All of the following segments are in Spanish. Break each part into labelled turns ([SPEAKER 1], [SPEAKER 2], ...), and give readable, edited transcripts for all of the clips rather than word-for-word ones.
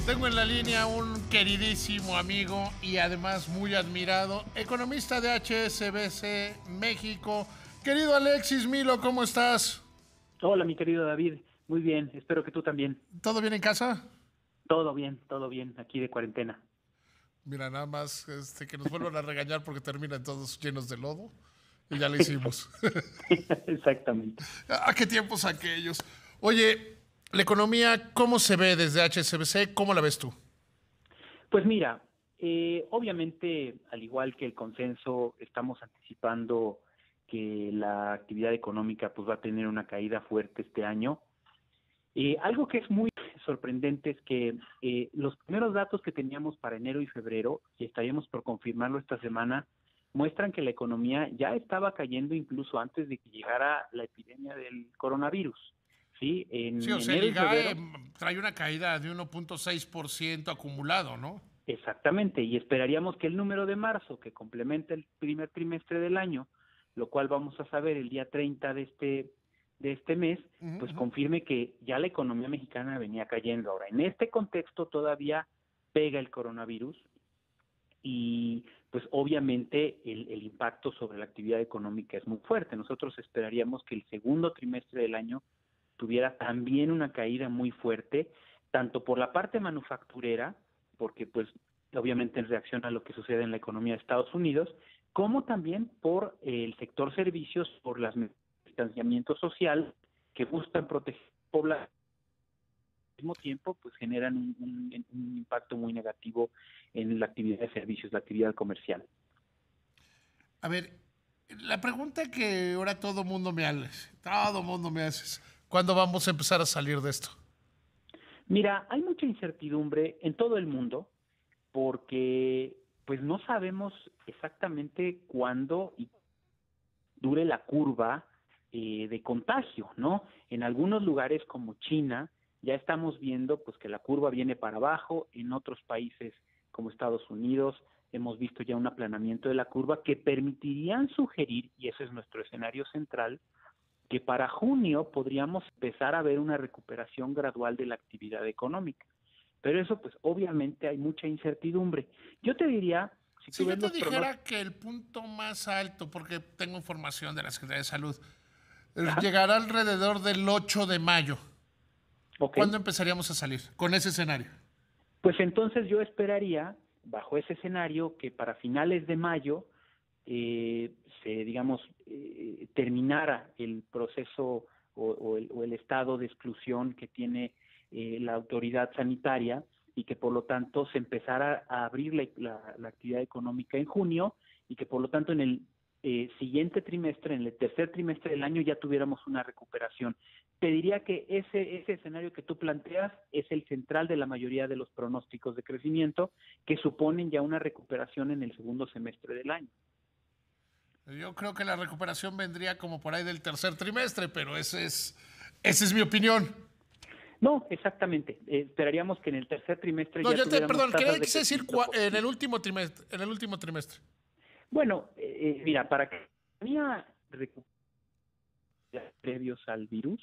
[SPEAKER 1] Tengo en la línea un queridísimo amigo y además muy admirado, economista de HSBC México. Querido Alexis Milo, ¿cómo estás?
[SPEAKER 2] Hola, mi querido David. Muy bien, espero que tú también.
[SPEAKER 1] ¿Todo bien en casa?
[SPEAKER 2] Todo bien, aquí de cuarentena.
[SPEAKER 1] Mira, nada más que nos vuelvan a regañar porque terminan todos llenos de lodo y ya lo hicimos.
[SPEAKER 2] Exactamente.
[SPEAKER 1] ¿A qué tiempos aquellos? Oye, la economía, ¿cómo se ve desde HSBC? ¿Cómo la ves tú?
[SPEAKER 2] Pues mira, obviamente, al igual que el consenso, estamos anticipando que la actividad económica pues va a tener una caída fuerte este año. Algo que es muy sorprendente es que los primeros datos que teníamos para enero y febrero, y estaríamos por confirmarlo esta semana, muestran que la economía ya estaba cayendo incluso antes de que llegara la epidemia del coronavirus. ¿Sí?
[SPEAKER 1] Sí,
[SPEAKER 2] En
[SPEAKER 1] o sea, el
[SPEAKER 2] enero y
[SPEAKER 1] IGAE
[SPEAKER 2] febrero,
[SPEAKER 1] trae una caída de 1.6% acumulado, ¿no?
[SPEAKER 2] exactamente, y esperaríamos que el número de marzo, que complementa el primer trimestre del año, lo cual vamos a saber el día 30 de este mes,
[SPEAKER 1] Ujú,
[SPEAKER 2] pues
[SPEAKER 1] ujú.
[SPEAKER 2] confirme que ya la economía mexicana venía cayendo. Ahora, en este contexto todavía pega el coronavirus y pues obviamente el impacto sobre la actividad económica es muy fuerte. Nosotros esperaríamos que el segundo trimestre del año tuviera también una caída muy fuerte, tanto por la parte manufacturera, porque pues obviamente en reacción a lo que sucede en la economía de Estados Unidos, como también por el sector servicios, por las distanciamiento social que buscan proteger a la población, al mismo tiempo pues generan un impacto muy negativo en la actividad de servicios, la actividad comercial.
[SPEAKER 1] A ver, la pregunta que ahora todo mundo me hace es, ¿cuándo vamos a empezar a salir de esto?
[SPEAKER 2] Mira, hay mucha incertidumbre en todo el mundo porque pues no sabemos exactamente cuándo y dure la curva de contagio, ¿no? En algunos lugares como China ya estamos viendo pues que la curva viene para abajo, en otros países como Estados Unidos hemos visto ya un aplanamiento de la curva que permitirían sugerir, y ese es nuestro escenario central, que para junio podríamos empezar a ver una recuperación gradual de la actividad económica. Pero eso, pues obviamente hay mucha incertidumbre. Yo te diría, si
[SPEAKER 1] Si
[SPEAKER 2] tú
[SPEAKER 1] yo
[SPEAKER 2] ves
[SPEAKER 1] te
[SPEAKER 2] los
[SPEAKER 1] dijera
[SPEAKER 2] pronósticos,
[SPEAKER 1] que el punto más alto, porque tengo información de la Secretaría de Salud,
[SPEAKER 2] ajá,
[SPEAKER 1] llegará alrededor del 8 de mayo,
[SPEAKER 2] ok,
[SPEAKER 1] ¿cuándo empezaríamos a salir con ese escenario?
[SPEAKER 2] pues entonces yo esperaría, bajo ese escenario, que para finales de mayo digamos, terminara el proceso o el estado de exclusión que tiene la autoridad sanitaria y que por lo tanto se empezara a abrir la actividad económica en junio y que por lo tanto en el siguiente trimestre, en el tercer trimestre del año ya tuviéramos una recuperación. Te diría que ese escenario que tú planteas es el central de la mayoría de los pronósticos de crecimiento que suponen ya una recuperación en el segundo semestre del año.
[SPEAKER 1] Yo creo que la recuperación vendría como por ahí del tercer trimestre, pero esa es mi opinión.
[SPEAKER 2] No, exactamente. Esperaríamos que en el tercer trimestre
[SPEAKER 1] No,
[SPEAKER 2] ya tuviéramos
[SPEAKER 1] perdón,
[SPEAKER 2] tasas de
[SPEAKER 1] quise decir
[SPEAKER 2] crecimiento
[SPEAKER 1] en el
[SPEAKER 2] positivas.
[SPEAKER 1] último trimestre, en el último trimestre.
[SPEAKER 2] Bueno, mira, para que haya recuperación previos al virus,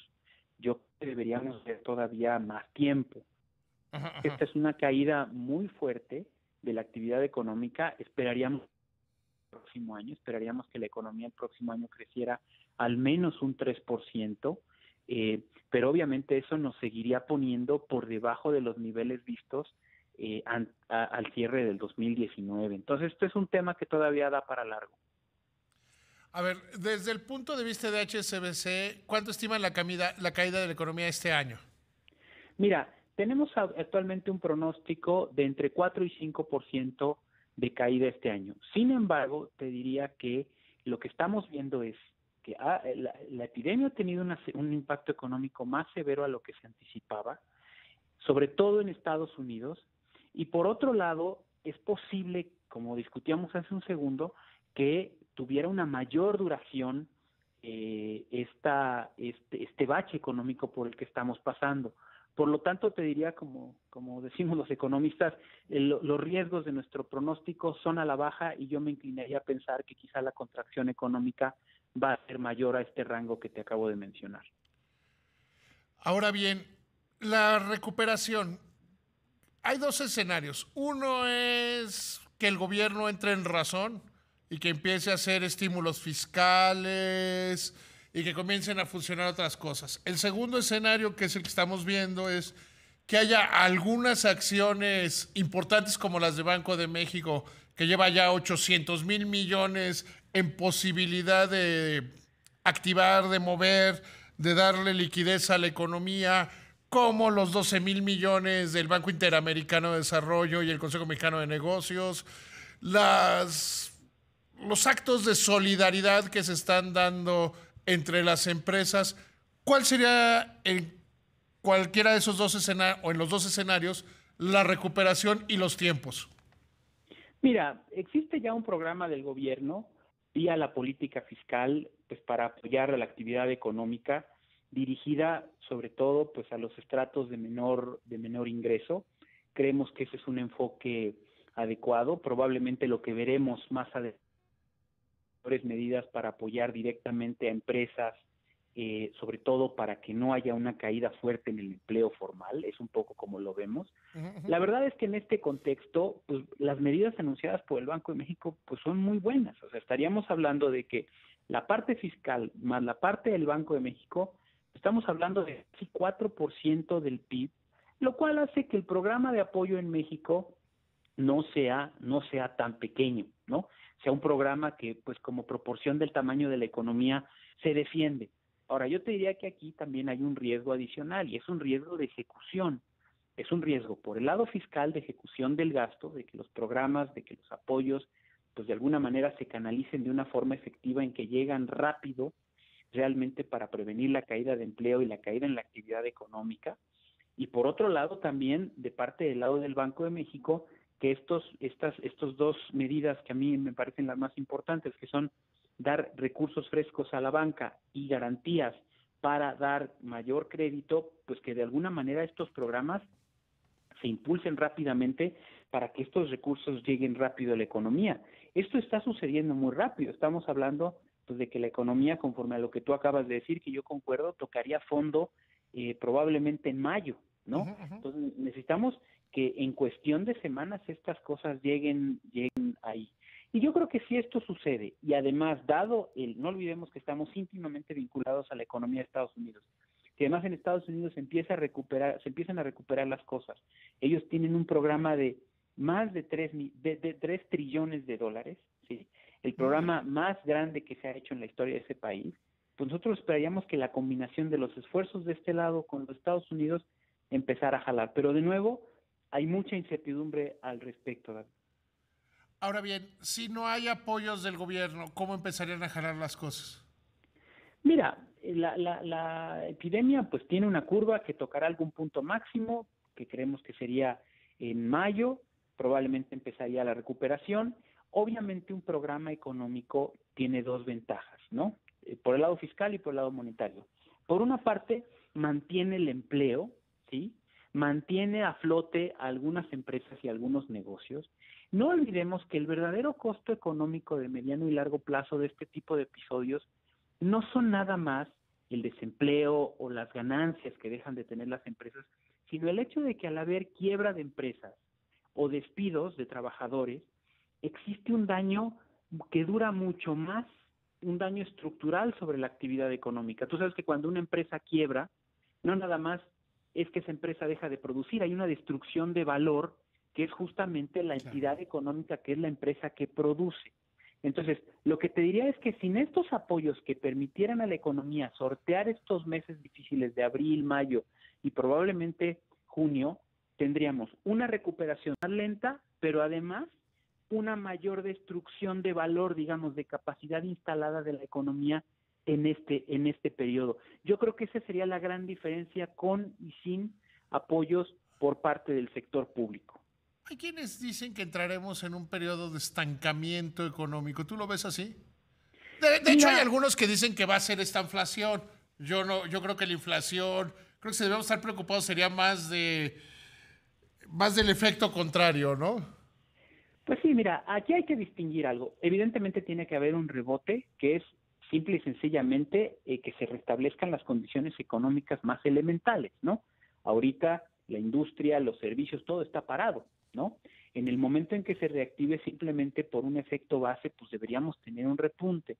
[SPEAKER 2] yo creo que deberíamos ver todavía más tiempo.
[SPEAKER 1] Ajá, ajá.
[SPEAKER 2] Esta es una caída muy fuerte de la actividad económica. Esperaríamos que la economía el próximo año creciera al menos un 3%, pero obviamente eso nos seguiría poniendo por debajo de los niveles vistos al cierre del 2019. Entonces, esto es un tema que todavía da para largo.
[SPEAKER 1] A ver, desde el punto de vista de HSBC, ¿cuánto estiman la caída de la economía este año?
[SPEAKER 2] Mira, tenemos actualmente un pronóstico de entre 4 y 5% de caída este año. Sin embargo, te diría que lo que estamos viendo es que la epidemia ha tenido un impacto económico más severo a lo que se anticipaba, sobre todo en Estados Unidos, y por otro lado, es posible, como discutíamos hace un segundo, que tuviera una mayor duración este bache económico por el que estamos pasando. Por lo tanto, te diría, como decimos los economistas, los riesgos de nuestro pronóstico son a la baja y yo me inclinaría a pensar que quizá la contracción económica va a ser mayor a este rango que te acabo de mencionar.
[SPEAKER 1] Ahora bien, la recuperación, hay dos escenarios. Uno es que el gobierno entre en razón y que empiece a hacer estímulos fiscales y que comiencen a funcionar otras cosas. El segundo escenario, que es el que estamos viendo, es que haya algunas acciones importantes como las de Banco de México, que lleva ya 800,000 millones en posibilidad de activar, de mover, de darle liquidez a la economía, como los 12,000 millones del Banco Interamericano de Desarrollo y el Consejo Mexicano de Negocios, las, los actos de solidaridad que se están dando entre las empresas. ¿Cuál sería en cualquiera de esos dos escenarios, o en los dos escenarios, la recuperación y los tiempos?
[SPEAKER 2] Mira, existe ya un programa del gobierno vía la política fiscal, pues para apoyar a la actividad económica dirigida sobre todo pues a los estratos de menor ingreso. Creemos que ese es un enfoque adecuado. Probablemente lo que veremos más adelante medidas para apoyar directamente a empresas, sobre todo para que no haya una caída fuerte en el empleo formal, es un poco como lo vemos. La verdad es que en este contexto, pues las medidas anunciadas por el Banco de México pues son muy buenas. O sea, estaríamos hablando de que la parte fiscal más la parte del Banco de México, estamos hablando de casi 4% del PIB, lo cual hace que el programa de apoyo en México no sea tan pequeño, ¿no? Sea un programa que, pues como proporción del tamaño de la economía, se defiende. Ahora, yo te diría que aquí también hay un riesgo adicional y es un riesgo de ejecución. Es un riesgo por el lado fiscal de ejecución del gasto, de que los programas, de que los apoyos, pues de alguna manera se canalicen de una forma efectiva en que llegan rápido realmente para prevenir la caída de empleo y la caída en la actividad económica. Y por otro lado también, de parte del lado del Banco de México, que estos dos medidas que a mí me parecen las más importantes, que son dar recursos frescos a la banca y garantías para dar mayor crédito, pues que de alguna manera estos programas se impulsen rápidamente para que estos recursos lleguen rápido a la economía. Esto está sucediendo muy rápido. Estamos hablando pues de que la economía, conforme a lo que tú acabas de decir, que yo concuerdo, tocaría fondo probablemente en mayo, ¿no? Entonces necesitamos que en cuestión de semanas estas cosas lleguen ahí. Y yo creo que si esto sucede, y además, no olvidemos que estamos íntimamente vinculados a la economía de Estados Unidos, que además en Estados Unidos se empiezan a recuperar las cosas. Ellos tienen un programa de más de 3 trillones de dólares, ¿sí? El programa más grande que se ha hecho en la historia de ese país. Pues nosotros esperaríamos que la combinación de los esfuerzos de este lado con los Estados Unidos empezara a jalar. Pero de nuevo, hay mucha incertidumbre al respecto, David.
[SPEAKER 1] Ahora bien, si no hay apoyos del gobierno, ¿cómo empezarían a jalar las cosas?
[SPEAKER 2] Mira, la epidemia pues tiene una curva que tocará algún punto máximo, que creemos que sería en mayo, probablemente empezaría la recuperación. Obviamente un programa económico tiene dos ventajas, ¿no? Por el lado fiscal y por el lado monetario. Por una parte, mantiene el empleo, ¿sí? Mantiene a flote a algunas empresas y algunos negocios. No olvidemos que el verdadero costo económico de mediano y largo plazo de este tipo de episodios no son nada más el desempleo o las ganancias que dejan de tener las empresas, sino el hecho de que al haber quiebra de empresas o despidos de trabajadores, existe un daño que dura mucho más, un daño estructural sobre la actividad económica. Tú sabes que cuando una empresa quiebra, no nada más es que esa empresa deja de producir, hay una destrucción de valor que es justamente la entidad económica, que es la empresa que produce. Entonces, lo que te diría es que sin estos apoyos que permitieran a la economía sortear estos meses difíciles de abril, mayo y probablemente junio, tendríamos una recuperación más lenta, pero además una mayor destrucción de valor, digamos, de capacidad instalada de la economía en este periodo. Yo creo que esa sería la gran diferencia con y sin apoyos por parte del sector público.
[SPEAKER 1] Hay quienes dicen que entraremos en un periodo de estancamiento económico. ¿Tú lo ves así? De hecho, hay
[SPEAKER 2] Mira,
[SPEAKER 1] algunos que dicen que va a ser esta inflación. Yo no, yo creo que la inflación, creo que si debemos estar preocupados sería más del efecto contrario, ¿no?
[SPEAKER 2] pues sí, mira, aquí hay que distinguir algo. Evidentemente tiene que haber un rebote que es simple y sencillamente que se restablezcan las condiciones económicas más elementales, ¿no? Ahorita la industria, los servicios, todo está parado, ¿no? En el momento en que se reactive simplemente por un efecto base, pues deberíamos tener un repunte.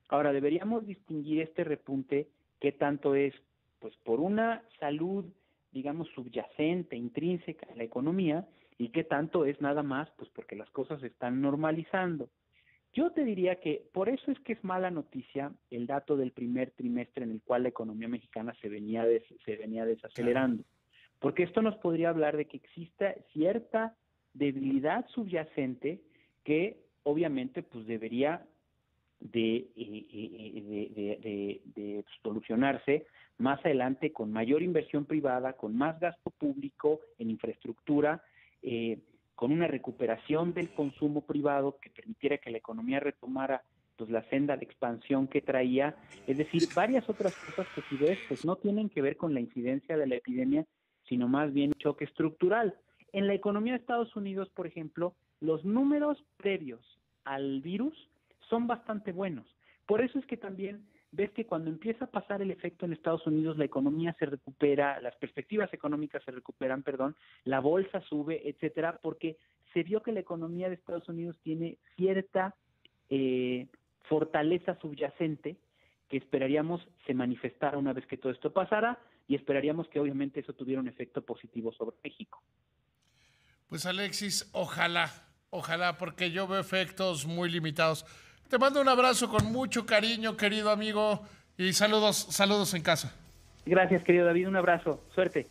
[SPEAKER 2] Ahora, deberíamos distinguir este repunte, qué tanto es, pues, por una salud, digamos, subyacente, intrínseca en la economía, y qué tanto es nada más, pues, porque las cosas se están normalizando. Yo te diría que por eso es que es mala noticia el dato del primer trimestre en el cual la economía mexicana se venía desacelerando, porque esto nos podría hablar de que exista cierta debilidad subyacente que obviamente pues debería de solucionarse más adelante con mayor inversión privada, con más gasto público en infraestructura, con una recuperación del consumo privado que permitiera que la economía retomara pues la senda de expansión que traía, es decir, varias otras cosas que si ves pues no tienen que ver con la incidencia de la epidemia, sino más bien un choque estructural. En la economía de Estados Unidos, por ejemplo, los números previos al virus son bastante buenos. Por eso es que también ves que cuando empieza a pasar el efecto en Estados Unidos, la economía se recupera, las perspectivas económicas se recuperan, la bolsa sube, etcétera, porque se vio que la economía de Estados Unidos tiene cierta fortaleza subyacente que esperaríamos se manifestara una vez que todo esto pasara y esperaríamos que obviamente eso tuviera un efecto positivo sobre México.
[SPEAKER 1] Pues Alexis, ojalá, porque yo veo efectos muy limitados. Te mando un abrazo con mucho cariño, querido amigo, y saludos en casa.
[SPEAKER 2] Gracias, querido David, un abrazo, suerte.